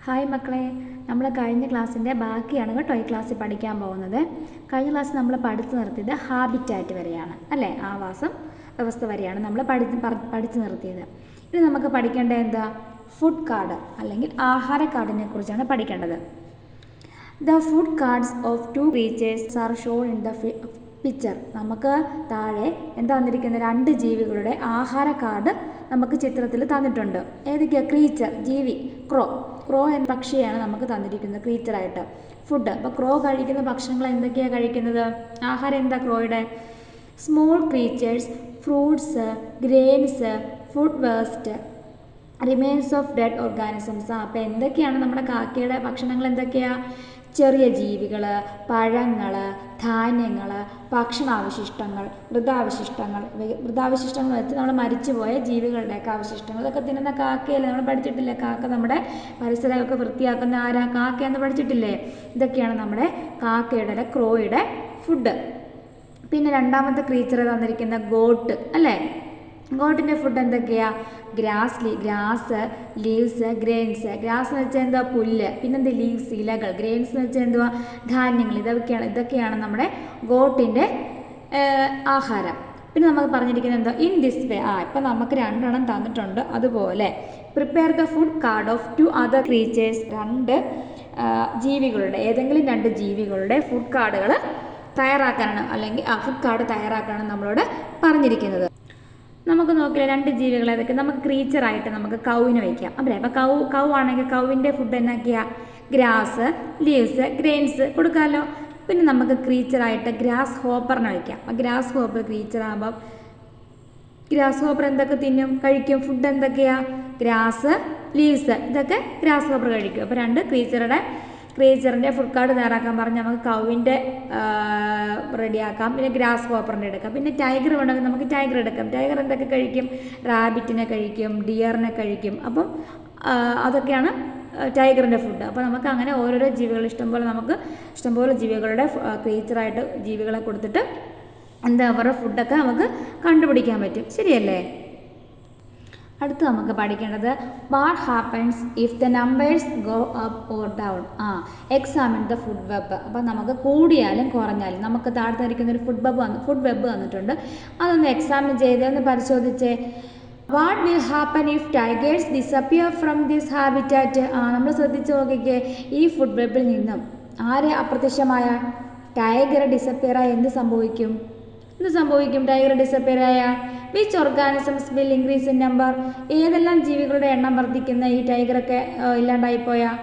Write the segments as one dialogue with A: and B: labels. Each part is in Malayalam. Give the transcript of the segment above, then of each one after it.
A: ഹായ് മക്കളെ, നമ്മൾ കഴിഞ്ഞ ക്ലാസ്സിൻ്റെ ബാക്കിയാണ് കേട്ടോ ഈ ക്ലാസ്സിൽ പഠിക്കാൻ പോകുന്നത്. കഴിഞ്ഞ ക്ലാസ് നമ്മൾ പഠിച്ചു നിർത്തിയത് ഹാബിറ്റാറ്റ് വരെയാണ് അല്ലേ, ആവാസം വ്യവസ്ഥ വരെയാണ് നമ്മൾ പഠിച്ചു നിർത്തിയത്. ഇനി നമുക്ക് പഠിക്കേണ്ടത് എന്താ? ഫുഡ് കാർഡ് അല്ലെങ്കിൽ ആഹാര കാർഡിനെ കുറിച്ചാണ് പഠിക്കേണ്ടത്. The food cards of two creatures are shown in the picture. നമുക്ക് താഴെ എന്താ തന്നിരിക്കുന്നത്? രണ്ട് ജീവികളുടെ ആഹാര കാർഡ് നമുക്ക് ചിത്രത്തിൽ തന്നിട്ടുണ്ട്. ഏതൊക്കെയാണ്? ക്രീച്ചർ, ജീവി, ക്രോ എന്ന പക്ഷിയാണ് നമുക്ക് തന്നിരിക്കുന്നത് ക്രീച്ചറായിട്ട്. ഫുഡ്, അപ്പോൾ ക്രോ കഴിക്കുന്ന ഭക്ഷണങ്ങൾ എന്തൊക്കെയാണ് കഴിക്കുന്നത്? ആഹാരം എന്താ ക്രോയുടെ? Small creatures, fruits, grains, food waste, remains of dead organisms. അപ്പോൾ എന്തൊക്കെയാണ് നമ്മുടെ കാക്കയുടെ ഭക്ഷണങ്ങൾ? എന്തൊക്കെയാണ്? ചെറിയ ജീവികൾ, പഴങ്ങൾ, ധാന്യങ്ങൾ, ഭക്ഷണാവശിഷ്ടങ്ങൾ, മൃതാവശിഷ്ടങ്ങൾ വെച്ച് നമ്മൾ മരിച്ചുപോയ ജീവികളുടെയൊക്കെ അവശിഷ്ടങ്ങൾ, ഇതൊക്കെ തിന്നുന്ന കാക്കയല്ലേ? നമ്മൾ പഠിച്ചിട്ടില്ലേ? കാക്ക നമ്മുടെ പരിസരമൊക്കെ വൃത്തിയാക്കുന്ന ആരാ? കാക്കയെന്ന് പഠിച്ചിട്ടില്ലേ? ഇതൊക്കെയാണ് നമ്മുടെ കാക്കയുടെ, ക്രോയുടെ ഫുഡ്. പിന്നെ രണ്ടാമത്തെ ക്രീച്ചർ തന്നിരിക്കുന്ന ഗോട്ട് അല്ലേ. ഗോട്ടിൻ്റെ ഫുഡ് എന്തൊക്കെയാണ്? Grass, leaves, grains. ഗ്രാസ് എന്ന് വെച്ചാൽ എന്താ? പുല്ല്. പിന്നെന്ത്? ലീവ്സ്, ഇലകൾ. ഗ്രെയിൻസ് എന്ന് വെച്ചാൽ എന്തുവാ? ധാന്യങ്ങൾ. ഇതൊക്കെയാണ് നമ്മുടെ ഗോട്ടിൻ്റെ ആഹാരം. പിന്നെ നമുക്ക് പറഞ്ഞിരിക്കുന്നത് എന്താ? In this way. ഇപ്പം നമുക്ക് രണ്ടെണ്ണം തന്നിട്ടുണ്ട്. അതുപോലെ prepare the food card of two other creatures. രണ്ട് ജീവികളുടെ, ഏതെങ്കിലും രണ്ട് ജീവികളുടെ ഫുഡ് കാർഡുകൾ തയ്യാറാക്കാനാണ്, അല്ലെങ്കിൽ ഫുഡ് കാർഡ് തയ്യാറാക്കാനാണ് നമ്മളോട് പറഞ്ഞിരിക്കുന്നത്. നമുക്ക് നോക്കിയാൽ രണ്ട് ജീവികൾ ഏതൊക്കെ? നമുക്ക് ക്രീച്ചറായിട്ട് നമുക്ക് കൗവിനെ വയ്ക്കാം അല്ലേ. അപ്പോൾ കൗ ആണെങ്കിൽ കൗവിൻ്റെ ഫുഡ് എന്നൊക്കെയാണ്? ഗ്രാസ്, ലീവ്സ്, ഗ്രെയിൻസ് കൊടുക്കാമല്ലോ. പിന്നെ നമുക്ക് ക്രീച്ചറായിട്ട് ഗ്രാസ് ഹോപ്പറിനെ വയ്ക്കാം. അപ്പോൾ ഗ്രാസ് ഹോപ്പർ ക്രീച്ചറാകുമ്പം ഗ്രാസ് ഹോപ്പർ എന്തൊക്കെ കഴിക്കും? ഫുഡ് എന്തൊക്കെയാണ്? ഗ്രാസ്, ലീവ്സ്, ഇതൊക്കെ ഗ്രാസ് ഹോപ്പർ കഴിക്കും. അപ്പോൾ രണ്ട് ക്രീച്ചറിൻ്റെ ഫുഡ് കാർഡ് തയ്യാറാക്കാൻ പറഞ്ഞ് നമുക്ക് കൗവിൻ്റെ റെഡിയാക്കാം. പിന്നെ ഗ്രാസ് ഹോപ്പറിൻ്റെ എടുക്കാം. പിന്നെ ടൈഗർ വേണമെങ്കിൽ നമുക്ക് ടൈഗർ എടുക്കാം. ടൈഗർ എന്തൊക്കെ കഴിക്കും? റാബിറ്റിനെ കഴിക്കും, ഡിയറിനെ കഴിക്കും. അപ്പം അതൊക്കെയാണ് ടൈഗറിൻ്റെ ഫുഡ്. അപ്പോൾ നമുക്ക് അങ്ങനെ ഓരോരോ ജീവികൾ ഇഷ്ടംപോലെ ജീവികളുടെ ക്രീച്ചറായിട്ട് ജീവികളെ കൊടുത്തിട്ട് എന്താ അവരുടെ ഫുഡൊക്കെ നമുക്ക് കണ്ടുപിടിക്കാൻ പറ്റും. ശരിയല്ലേ? അടുത്ത് നമുക്ക് പഠിക്കേണ്ടത് what happens if the numbers go up or down. Examine the food web. അപ്പോൾ നമുക്ക് കൂടിയാലും കുറഞ്ഞാലും നമുക്ക് താഴ്ത്തിരിക്കുന്ന ഒരു ഫുഡ് വെബ് വന്നിട്ടുണ്ട്. അതൊന്ന് എക്സാമിൻ ചെയ്ത് ഒന്ന് പരിശോധിച്ചേ. What will happen if tigers disappear from this habitat. നമ്മൾ ശ്രദ്ധിച്ച് നോക്കിക്കേ. ഈ ഫുഡ് വെബിൽ നിന്നും ആരെ അപ്രത്യക്ഷമായ? ടൈഗർ ഡിസപ്പിയറായ എന്ത് സംഭവിക്കും? ടൈഗർ ഡിസപ്പിയറായ? Which organisms will increase in number. ഏതെല്ലാം ജീവികളുടെ എണ്ണം വർദ്ധിക്കുന്ന? ഈ ടൈഗറൊക്കെ ഇല്ലാണ്ടായിപ്പോയാൽ.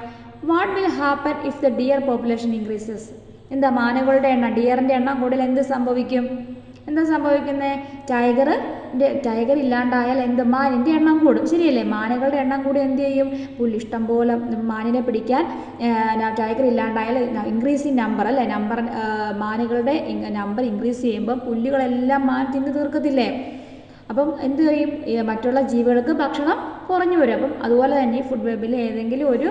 A: What will happen if the deer population increases. എന്താ? മാനുകളുടെ എണ്ണം, ഡിയറിൻ്റെ എണ്ണം കൂടുതൽ എന്ത് സംഭവിക്കും? എന്താ സംഭവിക്കുന്നത്? ടൈഗർ ഇല്ലാണ്ടായാൽ മാനിൻ്റെ എണ്ണം കൂടും. ശരിയല്ലേ? മാനുകളുടെ എണ്ണം കൂടി എന്ത് ചെയ്യും? ഇഷ്ടം പോലെ മാനിനെ പിടിക്കാൻ ടൈഗർ ഇല്ലാണ്ടായാൽ ഇൻക്രീസ് ഇൻ നമ്പർ അല്ലേ. മാനുകളുടെ നമ്പർ ഇൻക്രീസ് ചെയ്യുമ്പോൾ പുല്ലുകളെല്ലാം മാൻ തിന്ന് തീർക്കത്തില്ലേ? അപ്പം എന്ത് ചെയ്യും? മറ്റുള്ള ജീവികൾക്ക് ഭക്ഷണം കുറഞ്ഞു വരും. അപ്പം അതുപോലെ തന്നെ ഈ ഫുഡ് വെബിൽ ഏതെങ്കിലും ഒരു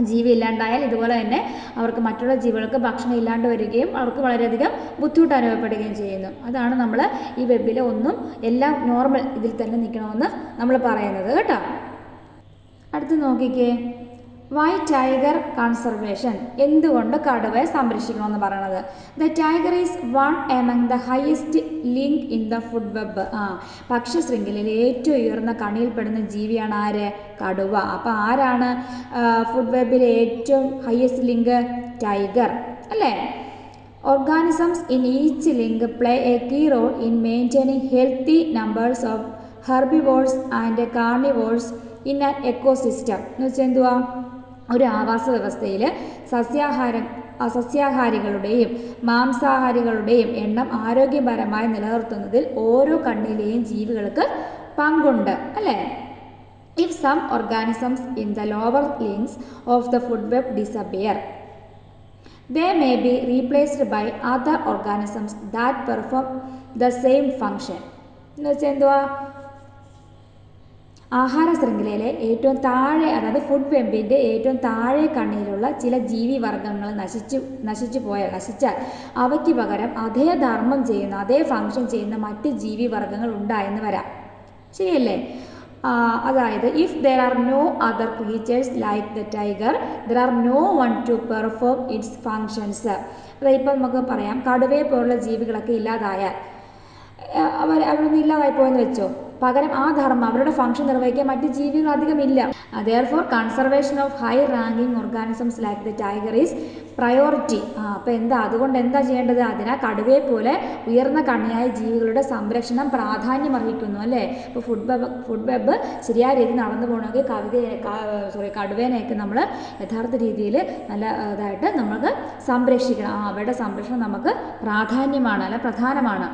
A: ജീവി ഇല്ലാണ്ടായാൽ ഇതുപോലെ തന്നെ അവർക്ക് മറ്റുള്ള ജീവികൾക്ക് ഭക്ഷണം ഇല്ലാണ്ട് വരികയും അവർക്ക് വളരെയധികം ബുദ്ധിമുട്ട് അനുഭവപ്പെടുകയും ചെയ്യുന്നു. അതാണ് നമ്മൾ ഈ വെബിൽ എല്ലാം നോർമൽ ഇതിൽ തന്നെ നിൽക്കണമെന്ന് നമ്മൾ പറയുന്നത് കേട്ടോ. അടുത്ത് നോക്കിക്കേ. Why tiger conservation. എന്തുകൊണ്ട് കടുവയെ സംരക്ഷിക്കണമെന്ന് പറയണത്? The tiger is one among the highest link in the food web. ഭക്ഷ്യശൃംഖലയിൽ ഏറ്റവും ഉയർന്ന കണിയിൽപ്പെടുന്ന ജീവിയാണ് ആര്? കടുവ. അപ്പോൾ ആരാണ് ഫുഡ് വെബിലെ ഏറ്റവും ഹയസ്റ്റ് ലിങ്ക്? ടൈഗർ അല്ലേ. Organisms in each link play a key role in maintaining healthy numbers of herbivores and carnivores in an ecosystem. എന്ന് വെച്ചാൽ എന്തുവാ? ഒരു ആവാസ വ്യവസ്ഥയിൽ സസ്യാഹാരികളുടെയും മാംസാഹാരികളുടെയും എണ്ണം ആരോഗ്യപരമായി നിലനിർത്തുന്നതിൽ ഓരോ കണ്ണിലെയും ജീവികൾക്ക് പങ്കുണ്ട് അല്ലേ. If some organisms in the lower links of the food web disappear, they may be replaced by other organisms that perform the same function. എന്ന് വെച്ചാൽ എന്തുവാ? ആഹാര ശൃംഖലയിലെ ഏറ്റവും താഴെ, അതായത് ഫുഡ് വെബിൻ്റെ ഏറ്റവും താഴെ കണ്ണിയിലുള്ള ചില ജീവിവർഗങ്ങൾ നശിച്ചാൽ അവയ്ക്ക് പകരം അതേ ധർമ്മം ചെയ്യുന്ന, അതേ ഫങ്ഷൻ ചെയ്യുന്ന മറ്റ് ജീവിവർഗങ്ങൾ ഉണ്ടായെന്ന് വരാം. ശരിയല്ലേ? അതായത് if there are no other creatures like the tiger there are no one to perform its functions. അതായത് ഇപ്പം നമുക്ക് പറയാം, കടുവയെ പോലുള്ള ജീവികളൊക്കെ ഇല്ലാതായാൽ അവരൊന്നും ഇല്ലാതായി പോയെന്ന് വെച്ചോ, പകരം ആ ധർമ്മം അവരുടെ ഫംഗ്ഷൻ നിർവഹിക്കാൻ മറ്റ് ജീവികൾ അധികമില്ല. Therefore conservation of high ranking organisms like the tiger is priority. അപ്പോൾ അതുകൊണ്ട് എന്താ ചെയ്യേണ്ടത്? അതിനാൽ കടുവയെ പോലെ ഉയർന്ന കണ്ണിയായ ജീവികളുടെ സംരക്ഷണം പ്രാധാന്യം അർഹിക്കുന്നു അല്ലേ. ഇപ്പോൾ ഫുഡ് വെബ് ശരിയായ രീതിയിൽ നടന്നു പോകണമെങ്കിൽ കടുവേനെയൊക്കെ നമ്മൾ യഥാർത്ഥ രീതിയിൽ നല്ല ഇതായിട്ട് നമുക്ക് സംരക്ഷിക്കണം. അവരുടെ സംരക്ഷണം നമുക്ക് പ്രാധാന്യമാണ്, അല്ല പ്രധാനമാണ്.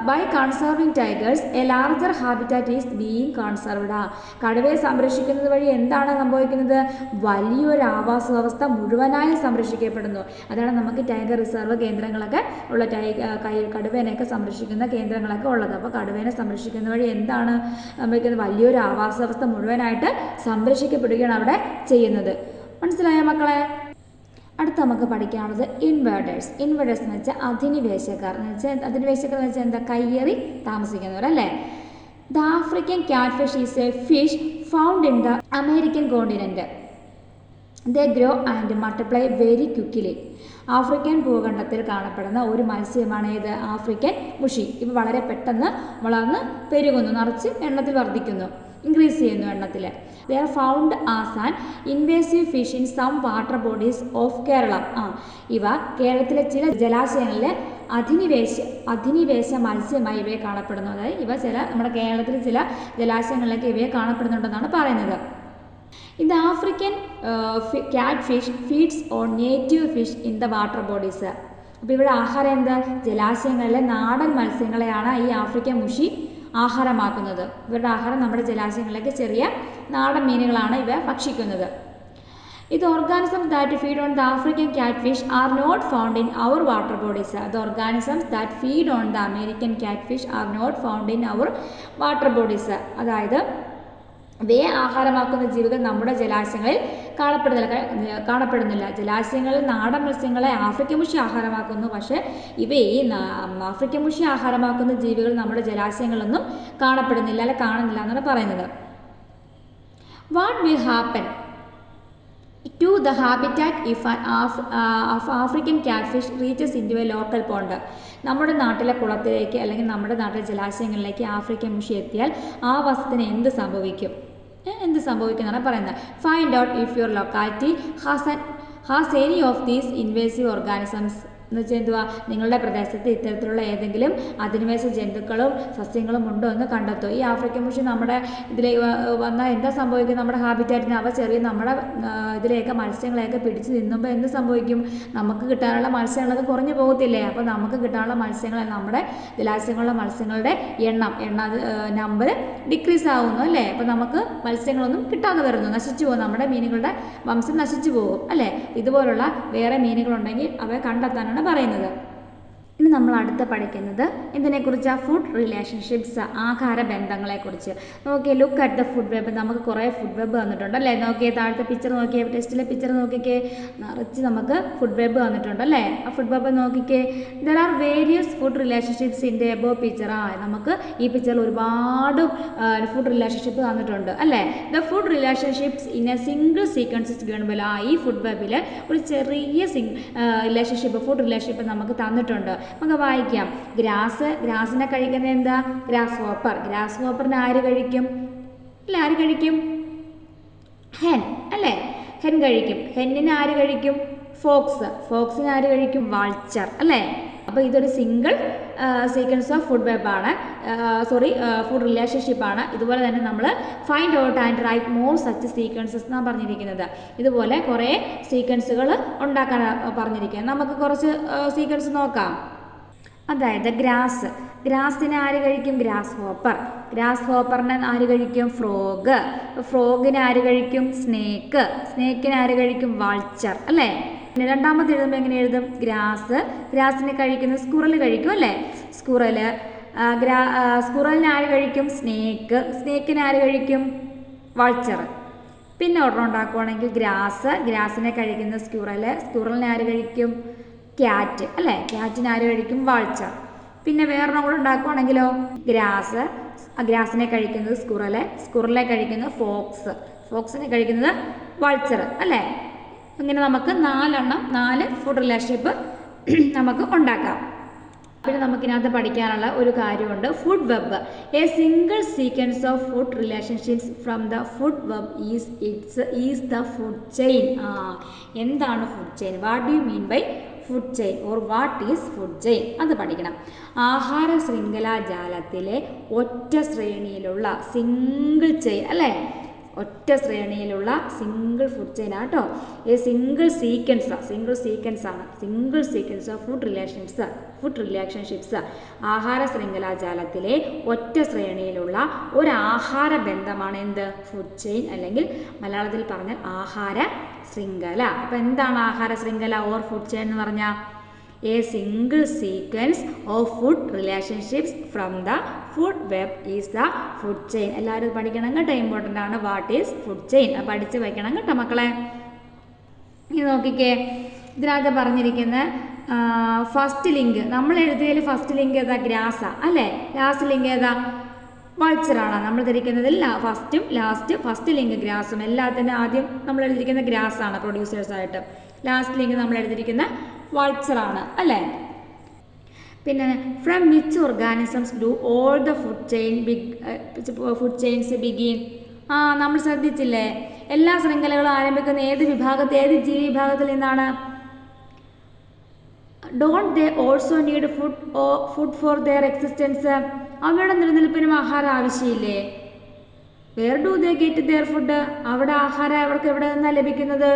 A: By conserving tigers, a larger habitat is being conserved. കടുവയെ സംരക്ഷിക്കുന്നത് വഴി എന്താണ് സംഭവിക്കുന്നത്? വലിയൊരു ആവാസ വ്യവസ്ഥ മുഴുവനായി സംരക്ഷിക്കപ്പെടുന്നു. അതാണ് നമുക്ക് ടൈഗർ റിസർവ് കേന്ദ്രങ്ങളൊക്കെ ഉള്ള കടുവേനെയൊക്കെ സംരക്ഷിക്കുന്ന കേന്ദ്രങ്ങളൊക്കെ ഉള്ളത്. അപ്പോൾ കടുവേനെ സംരക്ഷിക്കുന്ന വഴി എന്താണ് സംഭവിക്കുന്നത്? വലിയൊരു ആവാസ വ്യവസ്ഥ മുഴുവനായിട്ട് സംരക്ഷിക്കപ്പെടുകയാണ് അവിടെ ചെയ്യുന്നത്. മനസ്സിലായോ മക്കളെ? അടുത്ത നമുക്ക് പഠിക്കാനുള്ളത് ഇൻവേർഡേഴ്സ്. ഇൻവേർഡേഴ്സ് എന്ന് വെച്ചാൽ അധിനിവേശക്കാർ എന്ന് വെച്ചാൽ എന്താ? കയ്യേറി താമസിക്കുന്നവർ അല്ലേ. The African cat fish is a fish found in the American continent. They grow and multiply very quickly. African ഭൂഖണ്ഡത്തിൽ കാണപ്പെടുന്ന ഒരു മത്സ്യമാണ് ഏത്? ആഫ്രിക്കൻ മുഷി. ഇവ വളരെ പെട്ടെന്ന് വളർന്ന് പെരുകുന്നു, നിറച്ച് എണ്ണത്തിൽ വർദ്ധിക്കുന്നു, ഇൻക്രീസ് ചെയ്യുന്നു എണ്ണത്തിൽ. They are found as an invasive fish in some water bodies of Kerala. ഇവ കേരളത്തിലെ ചില ജലാശയങ്ങളിലെ അധിനിവേശ മത്സ്യമായി ഇവയെ കാണപ്പെടുന്നു. അതായത് ഇവ നമ്മുടെ കേരളത്തിലെ ചില ജലാശയങ്ങളിലേക്ക് ഇവയെ കാണപ്പെടുന്നുണ്ടെന്നാണ് പറയുന്നത്. ഇത് African cat fish feeds on native fish in the water bodies. അപ്പോൾ ഇവിടെ ആഹാരം എന്താ? ജലാശയങ്ങളിലെ നാടൻ മത്സ്യങ്ങളെയാണ് ഈ ആഫ്രിക്കൻ മുഷി ആഹാരമാക്കുന്നത്. ഇവരുടെ ആഹാരം നമ്മുടെ ജലാശയങ്ങളിലേക്ക് ചെറിയ നാടൻ മീനുകളാണ് ഇവ ഭക്ഷിക്കുന്നത്. ഇത് organisms that feed on the African cat fish are not found in our water bodies. The organisms that feed on the American cat fish are not found in our water bodies. അതായത് ഇവയെ ആഹാരമാക്കുന്ന ജീവികൾ നമ്മുടെ ജലാശയങ്ങളിൽ കാണപ്പെടുന്നില്ല. ജലാശയങ്ങളിൽ നാടൻ മത്സ്യങ്ങളെ ആഫ്രിക്കൻ മുഷി ആഹാരമാക്കുന്നു. പക്ഷേ ഈ ആഫ്രിക്കൻ മുഷി ആഹാരമാക്കുന്ന ജീവികൾ നമ്മുടെ ജലാശയങ്ങളിലൊന്നും കാണപ്പെടുന്നില്ല, അല്ലെ കാണുന്നില്ല എന്നാണ് പറയുന്നത്. What will happen to the habitat if an African catfish reaches into a local pond? നമ്മുടെ നാട്ടിലെ കുളത്തിലേക്ക് അല്ലെങ്കിൽ നമ്മുടെ നാട്ടിലെ ജലാശയങ്ങളിലേക്ക് ആഫ്രിക്കൻ മുഷി എത്തിയാൽ ആ വസ്തുവിന് എന്ത് സംഭവിക്കും എന്നാണ് പറയുന്നത്. Find out if your locality has any of these invasive organisms. എന്ന് വെച്ചാൽ എന്തുവാ? നിങ്ങളുടെ പ്രദേശത്ത് ഇത്തരത്തിലുള്ള ഏതെങ്കിലും അധിനിവേശ ജന്തുക്കളും സസ്യങ്ങളും ഉണ്ടോ എന്ന് കണ്ടെത്തും. ഈ ആഫ്രിക്കൻ മുഷി നമ്മുടെ ഇതിലേക്ക് വന്നാൽ എന്താ സംഭവിക്കും? നമ്മുടെ ഹാബിറ്റാറ്റിന് അവ ചെറിയ നമ്മുടെ ഇതിലേക്ക് മത്സ്യങ്ങളെയൊക്കെ പിടിച്ച് തിന്നുമ്പോൾ എന്ത് സംഭവിക്കും? നമുക്ക് കിട്ടാനുള്ള മത്സ്യങ്ങളൊക്കെ കുറഞ്ഞു പോകത്തില്ലേ? അപ്പോൾ നമുക്ക് കിട്ടാനുള്ള മത്സ്യങ്ങൾ, നമ്മുടെ ജലാശയങ്ങളുള്ള മത്സ്യങ്ങളുടെ നമ്പർ ഡിക്രീസ് ആകുന്നു അല്ലേ. അപ്പോൾ നമുക്ക് മത്സ്യങ്ങളൊന്നും കിട്ടാതെ വരുന്നു, നശിച്ചു പോകും, നമ്മുടെ മീനുകളുടെ വംശം നശിച്ചു പോകും അല്ലേ. ഇതുപോലുള്ള വേറെ മീനുകളുണ്ടെങ്കിൽ അവയെ കണ്ടെത്താനാണ് പറയുന്നത്. ഇനി നമ്മൾ അടുത്ത പഠിക്കുന്നത് ഇതിനെക്കുറിച്ച് ഫുഡ് റിലേഷൻഷിപ്സ്, ആഹാര ബന്ധങ്ങളെക്കുറിച്ച്. നോക്കിയേ, look at the food web. നമുക്ക് കുറേ ഫുഡ് വെബ് വന്നിട്ടുണ്ട് അല്ലേ. നോക്കിയേ, താഴത്തെ പിക്ചർ നോക്കിയേ, ടെസ്റ്റിലെ പിക്ചർ നോക്കിക്കേ, നിറച്ച് നമുക്ക് ഫുഡ് വെബ് വന്നിട്ടുണ്ട് അല്ലേ. ആ ഫുഡ് വെബ് നോക്കിക്കേ. There are various food relationships in the above picture. നമുക്ക് ഈ പിക്ചറിൽ ഒരുപാട് ഫുഡ് റിലേഷൻഷിപ്പ് തന്നിട്ടുണ്ട് അല്ലേ. The food relationships in A single sequence is given below. ഈ ഫുഡ് വെബിൽ ഒരു ചെറിയ ഫുഡ് റിലേഷൻഷിപ്പ് നമുക്ക് തന്നിട്ടുണ്ട്. നമുക്ക് വായിക്കാം. ഗ്രാസിനെ കഴിക്കുന്നത് എന്താ? ഗ്രാസ് ഹോപ്പറിനെ ആര് കഴിക്കും? ആര് കഴിക്കും? ഹെൻ അല്ലേ. ഹെൻ കഴിക്കും. ഹെന്നിനെ ആര് കഴിക്കും? ഫോക്സിനെ ആര് കഴിക്കും? വാൾച്ചർ അല്ലേ. അപ്പോൾ ഇതൊരു സിംഗിൾ സീക്വൻസ് ഓഫ് ഫുഡ് വെബാണ്, ഫുഡ് റിലേഷൻഷിപ്പാണ്. ഇതുപോലെ തന്നെ നമ്മൾ find out and write more such sequences എന്നാണ് പറഞ്ഞിരിക്കുന്നത്. ഇതുപോലെ കുറേ സീക്വൻസുകൾ ഉണ്ടാക്കാൻ പറഞ്ഞിരിക്കുന്നത്. നമുക്ക് കുറച്ച് സീക്വൻസ് നോക്കാം. അതായത് ഗ്രാസിനെ ആര് കഴിക്കും? ഗ്രാസ് ഹോപ്പറിനെ ആര് കഴിക്കും? ഫ്രോഗിനെ ആര് കഴിക്കും? സ്നേക്കിനെ ആര് കഴിക്കും? വാൾച്ചർ അല്ലേ. പിന്നെ രണ്ടാമത് എഴുതുമ്പോൾ എങ്ങനെ എഴുതും? ഗ്രാസിനെ കഴിക്കുന്നത് സ്കുറൽ കഴിക്കും അല്ലേ. സ്കുറലിനെ ആര് കഴിക്കും? സ്നേക്കിനെ ആര് കഴിക്കും? വാൾച്ചർ. പിന്നെ ഓർഡർ ഉണ്ടാക്കുവാണെങ്കിൽ ഗ്രാസിനെ കഴിക്കുന്ന സ്കുറലിനെ ആര് കഴിക്കും? ക്യാറ്റ് അല്ലേ. ക്യാറ്റിനെ ആര് കഴിക്കും? വാൾച്ചർ. പിന്നെ വേറൊരെണ്ണം കൂടെ ഉണ്ടാക്കുവാണെങ്കിലോ ഗ്രാസ്, ഗ്രാസിനെ കഴിക്കുന്നത് സ്കുറല്, സ്കുറലെ കഴിക്കുന്നത് ഫോക്സ്, ഫോക്സിനെ കഴിക്കുന്നത് വൾച്ചർ അല്ലേ. ഇങ്ങനെ നമുക്ക് 4 ഫുഡ് റിലേഷൻഷിപ്പ് നമുക്ക് ഉണ്ടാക്കാം. പിന്നെ നമുക്കിതിനകത്ത് പഠിക്കാനുള്ള ഒരു കാര്യമുണ്ട്, food web. A single sequence of food relationships from the food web is the food chain. എന്താണ് food chain? What do you mean by food chain or what is food chain? അത് പഠിക്കണം. ആഹാര ശൃംഖലാജാലത്തിലെ ഒറ്റ ശ്രേണിയിലുള്ള സിംഗിൾ ചെയിൻ അല്ലേ, ഒറ്റ ശ്രേണിയിലുള്ള സിംഗിൾ ഫുഡ് ചെയിൻ ആട്ടോ. എ സിംഗിൾ സീക്വൻസ് ആണ് single sequence of food relationships ആഹാര ശൃംഖലാജാലത്തിലെ ഒറ്റ ശ്രേണിയിലുള്ള ഒരു ആഹാര ബന്ധമാണ് എന്ത്? ഫുഡ് ചെയിൻ, അല്ലെങ്കിൽ മലയാളത്തിൽ പറഞ്ഞാൽ ആഹാര ശൃംഖല. അപ്പം എന്താണ് ആഹാര ശൃംഖല ഓർ ഫുഡ് ചെയിൻ എന്ന് പറഞ്ഞാൽ? A single sequence of food relationships from the food web is the food chain. എല്ലാവരും പഠിക്കണം കേട്ടോ, ഇമ്പോർട്ടൻ്റ് ആണ്. What is food chain? പഠിച്ച് വയ്ക്കണം കേട്ടോ മക്കളെ. ഇനി നോക്കിക്കേ, ഇതിനകത്ത് പറഞ്ഞിരിക്കുന്ന ഫസ്റ്റ് ലിങ്ക്, നമ്മൾ എഴുതിയതിൽ ഫസ്റ്റ് ലിങ്ക് ഏതാ? ഗ്രാസാ അല്ലേ. ലാസ്റ്റ് ലിങ്ക് ഏതാ? വൾച്ചറാണ്. നമ്മൾ ധരിക്കുന്നതിൽ ഫസ്റ്റും ഫസ്റ്റ് ലിങ്ക് ഗ്രാസും, എല്ലാത്തിനും ആദ്യം നമ്മൾ എഴുതിയിരിക്കുന്ന ഗ്രാസാണ് പ്രൊഡ്യൂസേഴ്സായിട്ട്. ലാസ്റ്റ് ലിങ്ക് നമ്മൾ എഴുതിയിരിക്കുന്ന വൾച്ചറാണ് അല്ലേ. പിന്നെ from which organisms do all the food chains begin? നമ്മൾ ശ്രദ്ധിച്ചില്ലേ, എല്ലാ ശൃംഖലകളും ആരംഭിക്കുന്ന ഏത് ജീവി വിഭാഗത്തിൽ നിന്നാണ്? Don't they also need food for their existence? അവരുടെ നിലനിൽപ്പിനും ആഹാരം ആവശ്യമില്ലേ? Where do they get their food? അവിടെ ആഹാരം അവർക്ക് എവിടെ നിന്നാണ് ലഭിക്കുന്നത്?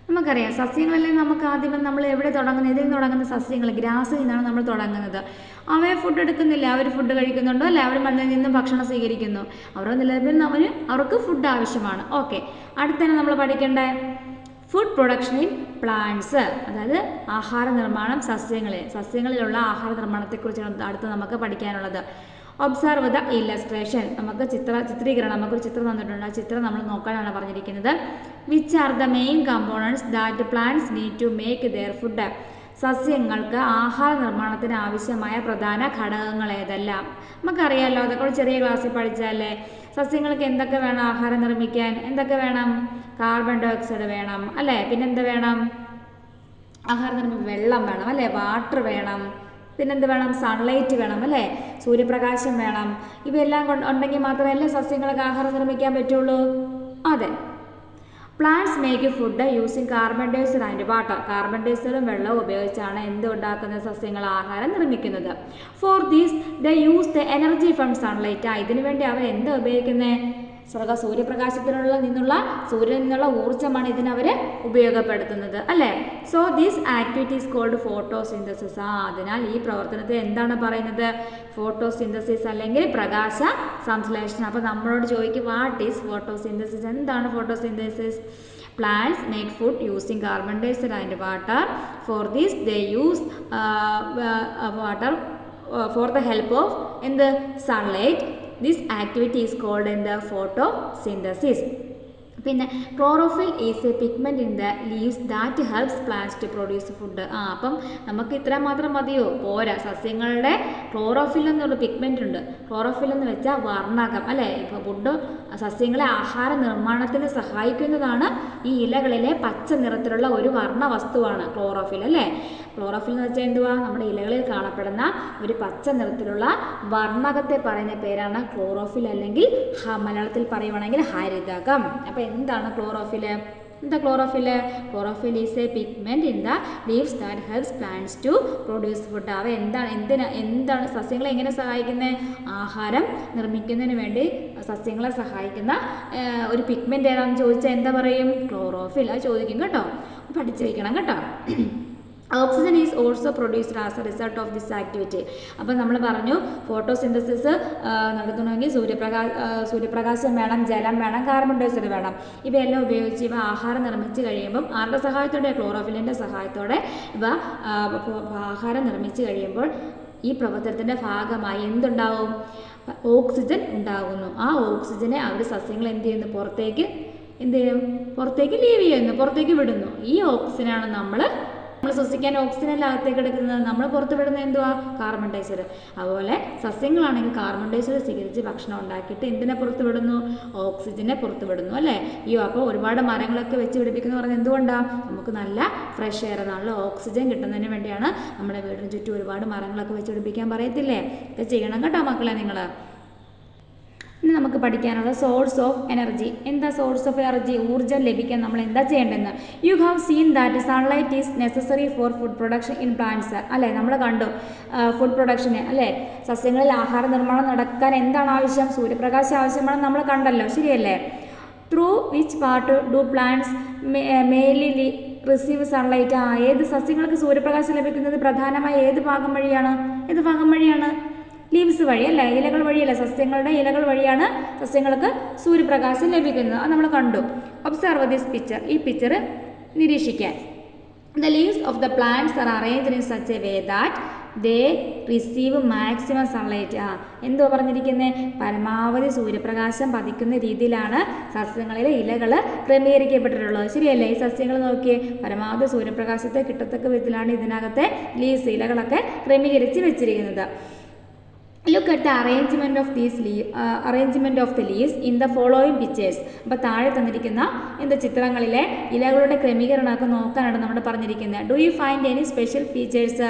A: നമുക്കറിയാം, സസ്യങ്ങളല്ലേ നമുക്ക് ആദ്യം നമ്മൾ എവിടെ തുടങ്ങുന്നത്? ഇതിൽ നിന്ന് തുടങ്ങുന്ന സസ്യങ്ങൾ ഗ്രാസിൽ നിന്നാണ് നമ്മൾ തുടങ്ങുന്നത്. അവയെ ഫുഡ് എടുക്കുന്നില്ല, അവർ ഫുഡ് കഴിക്കുന്നുണ്ടോ? അല്ലേ, അവർ മണ്ണിൽ നിന്നും ഭക്ഷണം സ്വീകരിക്കുന്നു. അവരുടെ നിലവിൽ അവർക്ക് ഫുഡ് ആവശ്യമാണ്. ഓക്കെ, അടുത്തന്നെ നമ്മൾ പഠിക്കേണ്ട ഫുഡ് പ്രൊഡക്ഷൻ ഇൻ പ്ലാന്റ്സ്, അതായത് ആഹാര നിർമ്മാണം സസ്യങ്ങളിലുള്ള ആഹാര നിർമ്മാണത്തെക്കുറിച്ചാണ് അടുത്ത് നമുക്ക് പഠിക്കാനുള്ളത്. ഒബ്സർവ് ദ ഇല്ലസ്ട്രേഷൻ, നമുക്ക് ചിത്രീകരണം, നമുക്കൊരു ചിത്രം തന്നിട്ടുണ്ട്. ആ ചിത്രം നമ്മൾ നോക്കാനാണ് പറഞ്ഞിരിക്കുന്നത്. Which are the main components that plants need to make their food? സസ്യങ്ങൾക്ക് ആഹാര നിർമ്മാണത്തിന് ആവശ്യമായ പ്രധാന ഘടകങ്ങൾ ഏതെല്ലാം? നമുക്കറിയാമല്ലോ, അതൊക്കെ ചെറിയ ക്ലാസ്സിൽ പഠിച്ചാലേ. സസ്യങ്ങൾക്ക് എന്തൊക്കെ വേണം ആഹാരം നിർമ്മിക്കാൻ? എന്തൊക്കെ വേണം? കാർബൺ ഡൈ ഓക്സൈഡ് വേണം അല്ലേ. പിന്നെന്ത് വേണം? ആഹാരം നിർമ്മിക്കാൻ വെള്ളം വേണം അല്ലേ, വാട്ടർ വേണം, പിന്നെന്ത് വേണം? സൺലൈറ്റ് വേണം അല്ലേ, സൂര്യപ്രകാശം വേണം. ഇവയെല്ലാം ഉണ്ടെങ്കിൽ മാത്രമല്ലേ സസ്യങ്ങൾക്ക് ആഹാരം നിർമ്മിക്കാൻ പറ്റുള്ളൂ. അതെ. Plants make food using carbon dioxide and water. Carbon ഡൈ ഓക്സൈഡും വെള്ളവും ഉപയോഗിച്ചാണ് എന്ത് ഉണ്ടാക്കുന്നത്? സസ്യങ്ങൾ ആഹാരം നിർമ്മിക്കുന്നത്. For these the use the energy from sunlight. ഇതിനു വേണ്ടി അവർ എന്താ ഉപയോഗിക്കുന്നത്? സൂര്യനിൽ നിന്നുള്ള ഊർജ്ജമാണ് ഇതിനവർ ഉപയോഗപ്പെടുത്തുന്നത് അല്ലേ. So this activity is called photosynthesis. അതിനാൽ ഈ പ്രവർത്തനത്തെ എന്താണ് പറയുന്നത്? ഫോട്ടോസിന്തസിസ് അല്ലെങ്കിൽ പ്രകാശ സംശ്ലേഷണം. അപ്പോൾ നമ്മളോട് ചോദിക്കും, വാട്ട് ഈസ് ഫോട്ടോസിന്തസിസ്? എന്താണ് photosynthesis? Plants make food using carbon dioxide and water. For this they use water for the help of in the sunlight. This activity is called in the photosynthesis. പിന്നെ chlorophyll is a pigment in the leaves that helps plants to produce food. അപ്പം നമുക്ക് ഇത്ര മാത്രം മതിയോ? പോരാ. സസ്യങ്ങളുടെ ക്ലോറോഫിൽ എന്നൊരു പിഗ്മെൻ്റ് ഉണ്ട്. ക്ലോറോഫിൽ എന്ന് വെച്ചാൽ വർണ്ണകം അല്ലേ. ഇപ്പോൾ ഫുഡ് സസ്യങ്ങളെ ആഹാര നിർമ്മാണത്തിന് സഹായിക്കുന്നതാണ് ഈ ഇലകളിലെ പച്ച നിറത്തിലുള്ള ഒരു വർണ്ണ വസ്തുവാണ് ക്ലോറോഫിൽ അല്ലേ. ക്ലോറോഫിൽ എന്ന് വെച്ചാൽ എന്തുവാ? നമ്മുടെ ഇലകളിൽ കാണപ്പെടുന്ന ഒരു പച്ച നിറത്തിലുള്ള വർണ്ണകത്തെ പറയുന്ന പേരാണ് ക്ലോറോഫിൽ, അല്ലെങ്കിൽ മലയാളത്തിൽ പറയുവാണെങ്കിൽ ഹരിതകം. അപ്പോൾ എന്താണ് ക്ലോറോഫിൽ? എന്താ chlorophyll? Chlorophyll is a pigment in the leaves that helps plants to produce food. അവ എന്താണ് സസ്യങ്ങളെ എങ്ങനെ സഹായിക്കുന്നത്? ആഹാരം നിർമ്മിക്കുന്നതിന് വേണ്ടി സസ്യങ്ങളെ സഹായിക്കുന്ന ഒരു പിഗ്മെൻറ്റ് ഏതാണെന്ന് ചോദിച്ചാൽ എന്താ പറയും? ക്ലോറോഫിൽ. അത് ചോദിക്കും കേട്ടോ, പഠിച്ചു വയ്ക്കണം കേട്ടോ. Oxygen is also produced as A result of this activity. അപ്പം നമ്മൾ പറഞ്ഞു, ഫോട്ടോസിന്തസിസ് നടത്തണമെങ്കിൽ സൂര്യപ്രകാശം വേണം, ജലം വേണം, കാർബൺ ഡൈ ഓക്സൈഡ് വേണം. ഇവയെല്ലാം ഉപയോഗിച്ച് ഇവ ആഹാരം നിർമ്മിച്ച് കഴിയുമ്പം ആരുടെ സഹായത്തോടെ? ക്ലോറോഫിലിൻ്റെ സഹായത്തോടെ ഇവ ആഹാരം നിർമ്മിച്ച് കഴിയുമ്പോൾ ഈ പ്രവർത്തനത്തിൻ്റെ ഭാഗമായി എന്തുണ്ടാവും? ഓക്സിജൻ ഉണ്ടാകുന്നു. ആ ഓക്സിജനെ അവർ സസ്യങ്ങൾ എന്ത് ചെയ്യുന്നു? പുറത്തേക്ക് ലീവ് ചെയ്യുന്നു, പുറത്തേക്ക് വിടുന്നു. ഈ ഓക്സിജനാണ് നമ്മൾ നമ്മൾ ശ്വസിക്കാൻ ഓക്സിജനല്ല അകത്തേക്ക് എടുക്കുന്നത്, നമ്മൾ പുറത്ത് വിടുന്നത് എന്തുവാ? Carbon dioxide. അതുപോലെ സസ്യങ്ങളാണെങ്കിൽ കാർബൺ ഡയോക്സൈഡ് സ്വീകരിച്ച് ഭക്ഷണം ഉണ്ടാക്കിയിട്ട് എന്തിനെ പുറത്ത് വിടുന്നു? ഓക്സിജനെ പുറത്ത് വിടുന്നു അല്ലേ? അപ്പോൾ ഒരുപാട് മരങ്ങളൊക്കെ വെച്ച് പിടിപ്പിക്കുന്നു പറഞ്ഞാൽ എന്തുകൊണ്ടാണ്? നമുക്ക് നല്ല ഫ്രഷ് എയർ, നല്ല ഓക്സിജൻ കിട്ടുന്നതിന് വേണ്ടിയാണ് നമ്മുടെ വീടിന് ചുറ്റും ഒരുപാട് മരങ്ങളൊക്കെ വെച്ച് പിടിപ്പിക്കാൻ പറയത്തില്ലേ? ഇത് ചെയ്യണം കേട്ടോ മക്കളെ നിങ്ങൾ. ഇനി നമുക്ക് പഠിക്കാനുള്ള സോഴ്സ് ഓഫ് എനർജി. എന്താ സോഴ്സ് ഓഫ് എനർജി? ഊർജ്ജം ലഭിക്കാൻ നമ്മൾ എന്താ ചെയ്യേണ്ടതെന്ന്. U have seen that sunlight is necessary for food production in plants അല്ലേ? നമ്മൾ കണ്ടു ഫുഡ് പ്രൊഡക്ഷന് അല്ലേ? സസ്യങ്ങളിൽ ആഹാര നിർമ്മാണം നടക്കാൻ എന്താണ് ആവശ്യം? സൂര്യപ്രകാശം ആവശ്യമാണെന്ന് നമ്മൾ കണ്ടല്ലോ, ശരിയല്ലേ? Through which part do plants mainly receive sunlight? ഏത് സസ്യങ്ങൾക്ക് സൂര്യപ്രകാശം ലഭിക്കുന്നത് പ്രധാനമായി ഏത് ഭാഗം വഴിയാണ്? ഏത് ഭാഗം വഴിയാണ്? ലീവ്സ് വഴി അല്ലേ? ഇലകൾ വഴിയല്ല, സസ്യങ്ങളുടെ ഇലകൾ വഴിയാണ് സസ്യങ്ങൾക്ക് സൂര്യപ്രകാശം ലഭിക്കുന്നത്. അത് നമ്മൾ കണ്ടു. Observe this picture. ഈ പിക്ചർ നിരീക്ഷിക്കാൻ. The leaves of the plants R arranged in such a way that they receive maximum sunlight. എന്തോ പറഞ്ഞിരിക്കുന്നത്? പരമാവധി സൂര്യപ്രകാശം പതിക്കുന്ന രീതിയിലാണ് സസ്യങ്ങളിലെ ഇലകൾ ക്രമീകരിക്കപ്പെട്ടിട്ടുള്ളത്, ശരിയല്ലേ? ഈ സസ്യങ്ങൾ നോക്കിയേ, പരമാവധി സൂര്യപ്രകാശത്തെ കിട്ടത്തക്ക വിധത്തിലാണ് ഇതിനകത്തെ ലീവ്സ് ഇലകളൊക്കെ ക്രമീകരിച്ച് വെച്ചിരിക്കുന്നത്. Look at the arrangement of the leaves in the following pictures. അപ്പോൾ താഴെ തന്നിരിക്കുന്ന ചിത്രങ്ങളിലെ ഇലകളുടെ ക്രമീകരണമൊക്കെ നോക്കാനാണ് നമ്മൾ പറഞ്ഞിരിക്കുന്നത്. Do you find any special features?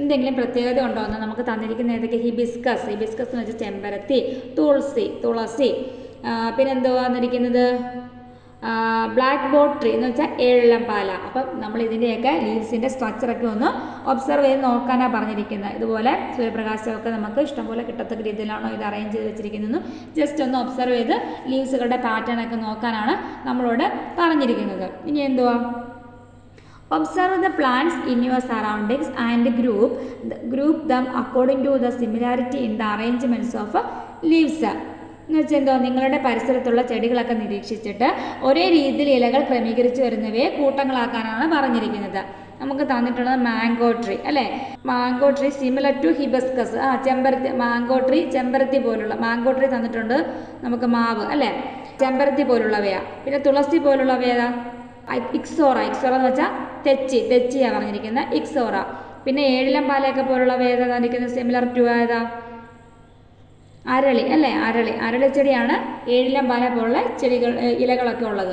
A: എന്തെങ്കിലും പ്രത്യേകത ഉണ്ടോ എന്ന് നമുക്ക് തന്നിരിക്കുന്ന ഏതൊക്കെ? ഹിബിസ്കസ് എന്ന് വെച്ചാൽ ചെമ്പരത്തി, തുളസി, പിന്നെന്തോ വന്നിരിക്കുന്നത് ബ്ലാക്ക് ബോർഡ് ട്രീ എന്ന് വെച്ചാൽ ഏഴലംപാല. അപ്പം നമ്മൾ ഇതിൻ്റെയൊക്കെ ലീവ്സിൻ്റെ സ്ട്രക്ചറൊക്കെ ഒന്ന് ഒബ്സർവ് ചെയ്ത് നോക്കാനാണ് പറഞ്ഞിരിക്കുന്നത്. ഇതുപോലെ സൂര്യപ്രകാശമൊക്കെ നമുക്ക് ഇഷ്ടംപോലെ കിട്ടത്തക്ക രീതിയിലാണോ ഇത് അറേഞ്ച് ചെയ്ത് വെച്ചിരിക്കുന്നതെന്ന് ജസ്റ്റ് ഒന്ന് ഒബ്സർവ് ചെയ്ത് ലീവ്സുകളുടെ പാറ്റേൺ ഒക്കെ നോക്കാനാണ് നമ്മളോട് പറഞ്ഞിരിക്കുന്നത്. ഇനി എന്തുവാ? Observe the plants in your surroundings and group them according to the similarity in the arrangements of leaves. എന്ന് വെച്ചാൽ എന്തോ? നിങ്ങളുടെ പരിസരത്തുള്ള ചെടികളൊക്കെ നിരീക്ഷിച്ചിട്ട് ഒരേ രീതിയിൽ ഇലകൾ ക്രമീകരിച്ച് വരുന്നവയെ കൂട്ടങ്ങളാക്കാനാണ് പറഞ്ഞിരിക്കുന്നത്. നമുക്ക് തന്നിട്ടുള്ളത് മാംഗോ ട്രീ അല്ലേ? Mango tree similar to hibiscus. ചെമ്പരത്തി, മാംഗോ ട്രീ ചെമ്പരത്തി പോലുള്ള. മാംഗോ ട്രീ തന്നിട്ടുണ്ട് നമുക്ക്, മാവ് അല്ലേ? ചെമ്പരത്തി പോലുള്ളവയാ. പിന്നെ തുളസി പോലുള്ളവയാ ഇക്സോറ എന്ന് വെച്ചാൽ തെച്ചിയാണ് പറഞ്ഞിരിക്കുന്നത്, ഇക്സോറ. പിന്നെ ഏഴിലംപാലയൊക്കെ പോലുള്ളവ ഏതാ തന്നിരിക്കുന്നത്? സിമിലർ ടു ഏതാ? അരളി അല്ലേ? അരളിച്ചെടിയാണ് ഏഴിലംപാല പോലുള്ള ചെടികൾ, ഇലകളൊക്കെ ഉള്ളത്.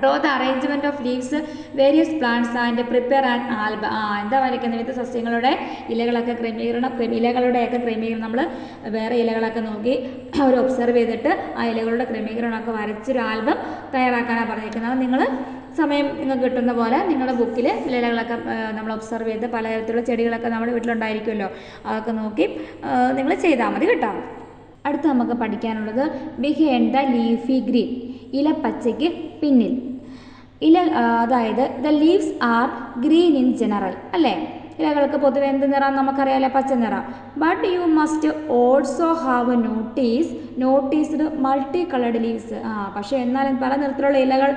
A: Draw the arrangement of leaves various plants and prepare an album. എന്താ വരയ്ക്കുന്നത്? വിവിധ സസ്യങ്ങളുടെ ഇലകളുടെയൊക്കെ ക്രമീകരണം നമ്മൾ വേറെ ഇലകളൊക്കെ നോക്കി അവർ ഒബ്സർവ് ചെയ്തിട്ട് ആ ഇലകളുടെ ക്രമീകരണമൊക്കെ വരച്ചൊരു ആൽബം തയ്യാറാക്കാനാണ് പറഞ്ഞിരിക്കുന്നത്. നിങ്ങൾ സമയം നിങ്ങൾക്ക് കിട്ടുന്ന പോലെ നിങ്ങളുടെ ബുക്കിൽ ഇലകളൊക്കെ നമ്മൾ ഒബ്സർവ് ചെയ്ത് പലതരത്തിലുള്ള ചെടികളൊക്കെ നമ്മുടെ വീട്ടിലുണ്ടായിരിക്കുമല്ലോ, അതൊക്കെ നോക്കി നിങ്ങൾ ചെയ്താൽ മതി കേട്ടോ. അടുത്ത് നമുക്ക് പഠിക്കാനുള്ളത് ബിഹൈൻഡ് ദ ലീഫി ഗ്രീൻ. ഇലപ്പച്ചയ്ക്ക് പിന്നിൽ. അതായത് the leaves R green in general അല്ലേ? ഇലകൾക്ക് പൊതുവെ എന്ത് നിറം നമുക്കറിയാമല്ലോ? പച്ച നിറം. But you must also have noticed multi coloured leaves. പക്ഷേ എന്നാലും പല നിറത്തിലുള്ള ഇലകൾ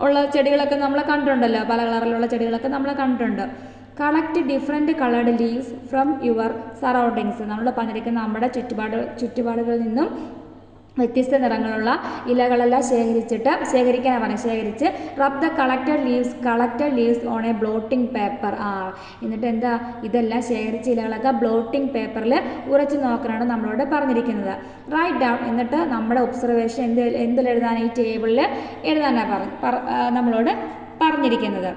A: ഉള്ള ചെടികളൊക്കെ നമ്മൾ കണ്ടിട്ടുണ്ടല്ലോ, പല കളറിലുള്ള ചെടികളൊക്കെ നമ്മൾ കണ്ടിട്ടുണ്ട്. Collect different coloured leaves from your surroundings. നമ്മൾ പറഞ്ഞിരിക്കുന്ന നമ്മുടെ ചുറ്റുപാടുകളിൽ നിന്നും വ്യത്യസ്ത നിറങ്ങളുള്ള ഇലകളെല്ലാം ശേഖരിച്ച് rub the collected leaves on a blotting paper. എന്നിട്ട് എന്താ? ഇതെല്ലാം ശേഖരിച്ച ഇലകളൊക്കെ ബ്ലോട്ടിംഗ് പേപ്പറിൽ ഉറച്ചു നോക്കാനാണ് നമ്മളോട് പറഞ്ഞിരിക്കുന്നത്. Write down. എന്നിട്ട് നമ്മുടെ ഒബ്സർവേഷൻ എന്തിലെഴുതാൻ? ഈ ടേബിളിൽ എഴുതാനാണ് നമ്മളോട് പറഞ്ഞിരിക്കുന്നത്.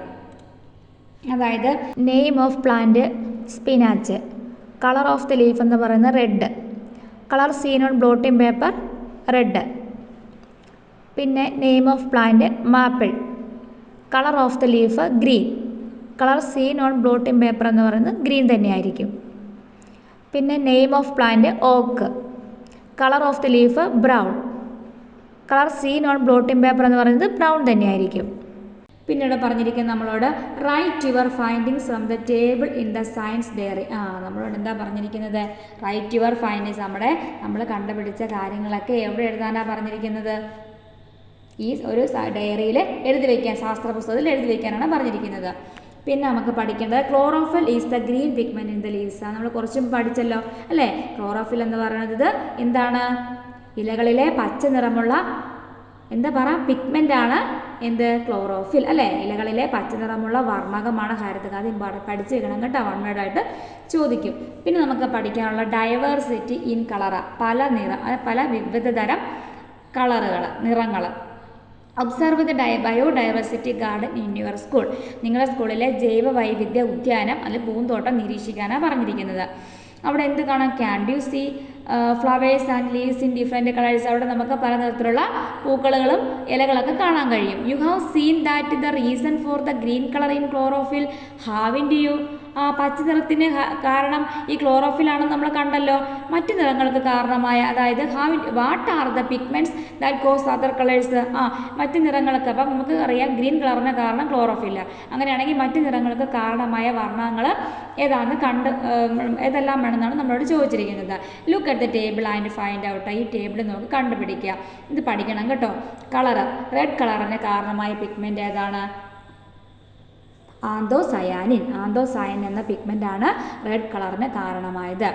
A: അതായത് name of plant spinach, colour of the leaf എന്ന് പറയുന്നത് red, colour seen on blotting paper red. പിന്നെ name of plant maple, colour of the leaf green, colour seen on blotting paper എന്ന് പറയുന്നത് ഗ്രീൻ തന്നെയായിരിക്കും. പിന്നെ name of plant oak, colour of the leaf brown, colour seen on blotting paper എന്ന് പറയുന്നത് ബ്രൗൺ തന്നെയായിരിക്കും. പിന്നീട് പറഞ്ഞിരിക്കുന്നത് നമ്മളോട് write your findings from the table in the science diary. നമ്മളോട് എന്താ പറഞ്ഞിരിക്കുന്നത്? Write your findings. നമ്മൾ കണ്ടുപിടിച്ച കാര്യങ്ങളൊക്കെ എവിടെ എഴുതാനാണ് പറഞ്ഞിരിക്കുന്നത്? ഈ ഒരു ഡയറിയിൽ എഴുതി വയ്ക്കാൻ, ശാസ്ത്ര പുസ്തകത്തിൽ എഴുതി വയ്ക്കാനാണ് പറഞ്ഞിരിക്കുന്നത്. പിന്നെ നമുക്ക് പഠിക്കേണ്ടത് chlorophyll is the green pigment in the leaves. നമ്മൾ കുറച്ചും പഠിച്ചല്ലോ അല്ലേ? ക്ലോറോഫിൽ എന്ന് പറയുന്നത് എന്താണ്? ഇലകളിലെ പച്ച നിറമുള്ള എന്താ പറ പിഗ്മെൻ്റാണ് എന്ത് ക്ലോറോഫിൽ അല്ലേ. ഇലകളിലെ പച്ചനിറമുള്ള വർണ്ണകമാണ് ഹരിതകം. അത് പഠിച്ചു വെക്കണം കേട്ടോ, വൺ വേർഡായിട്ട് ചോദിക്കും. പിന്നെ നമുക്ക് പഠിക്കാനുള്ള ഡൈവേഴ്സിറ്റി ഇൻ കളറ, പല വിവിധ തരം കളറുകൾ, നിറങ്ങൾ. Observe the biodiversity garden in your school. നിങ്ങളുടെ സ്കൂളിലെ ജൈവ വൈവിധ്യ ഉദ്യാനം അല്ലെങ്കിൽ പൂന്തോട്ടം നിരീക്ഷിക്കാനാണ് പറഞ്ഞിരിക്കുന്നത്. അവിടെ എന്ത് കാണാം? Can you see flowers and leaves in different colours. അവിടെ നമുക്ക് പല നിറത്തിലുള്ള പൂക്കളുകളും ഇലകളൊക്കെ കാണാൻ കഴിയും. You have seen that the reason for the green colour in chlorophyll haven't you. പച്ച നിറത്തിന് കാരണം ഈ ക്ലോറോഫിലാണെന്ന് നമ്മൾ കണ്ടല്ലോ. മറ്റു നിറങ്ങൾക്ക് കാരണമായ, അതായത് what are the pigments that cause other colours. മറ്റു നിറങ്ങൾക്ക്, അപ്പം നമുക്ക് അറിയാം ഗ്രീൻ കളറിന് കാരണം ക്ലോറോഫില്ല. അങ്ങനെയാണെങ്കിൽ മറ്റു നിറങ്ങൾക്ക് കാരണമായ വർണ്ണങ്ങൾ ഏതെല്ലാം വേണമെന്നാണ് നമ്മളോട് ചോദിച്ചിരിക്കുന്നത്. Look at the table and find out. ഈ ടേബിൾ നമുക്ക് കണ്ടുപിടിക്കുക. ഇത് പഠിക്കണം കേട്ടോ. കളറ്, റെഡ് കളറിന് കാരണമായ പിഗ്മെൻ്റ് ഏതാണ്? ആന്തോസയാനിൻ. ആന്തോസയാനിൻ എന്ന പിഗ്മെൻ്റാണ് റെഡ് കളറിന് കാരണമായത്.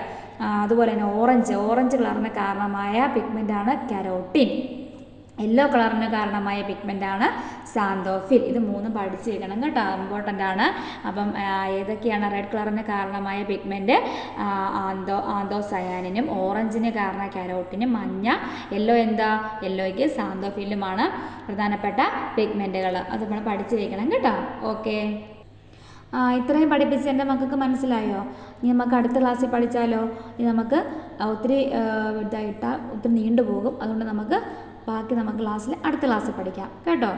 A: അതുപോലെ തന്നെ ഓറഞ്ച് കളറിന് കാരണമായ പിഗ്മെൻ്റാണ് കരോട്ടിൻ. യെല്ലോ കളറിന് കാരണമായ പിഗ്മെൻ്റാണ് സാന്തോഫിൽ. ഇത് മൂന്നും പഠിച്ചു വെക്കണം കേട്ടോ, ഇമ്പോർട്ടൻ്റ് ആണ്. അപ്പം ഏതൊക്കെയാണ് റെഡ് കളറിന് കാരണമായ പിഗ്മെൻറ്റ്? ആന്തോസയാനിനും, ഓറഞ്ചിന് കാരണം കരോട്ടിനും, യെല്ലോയ്ക്ക് സാന്തോഫിലുമാണ് പ്രധാനപ്പെട്ട പിഗ്മെൻറ്റുകൾ. അത് നമ്മൾ പഠിച്ചു വെക്കണം കേട്ടോ. ഓക്കെ, ഇത്രയും പഠിപ്പിച്ച് എൻ്റെ മക്കൾക്ക് മനസ്സിലായോ? ഇനി നമുക്ക് അടുത്ത ക്ലാസ്സിൽ പഠിച്ചാലോ? ഇനി നമുക്ക് ഒത്തിരി ഒത്തിരി നീണ്ടുപോകും. അതുകൊണ്ട് നമുക്ക് ബാക്കി നമുക്ക് അടുത്ത ക്ലാസ്സിൽ പഠിക്കാം കേട്ടോ.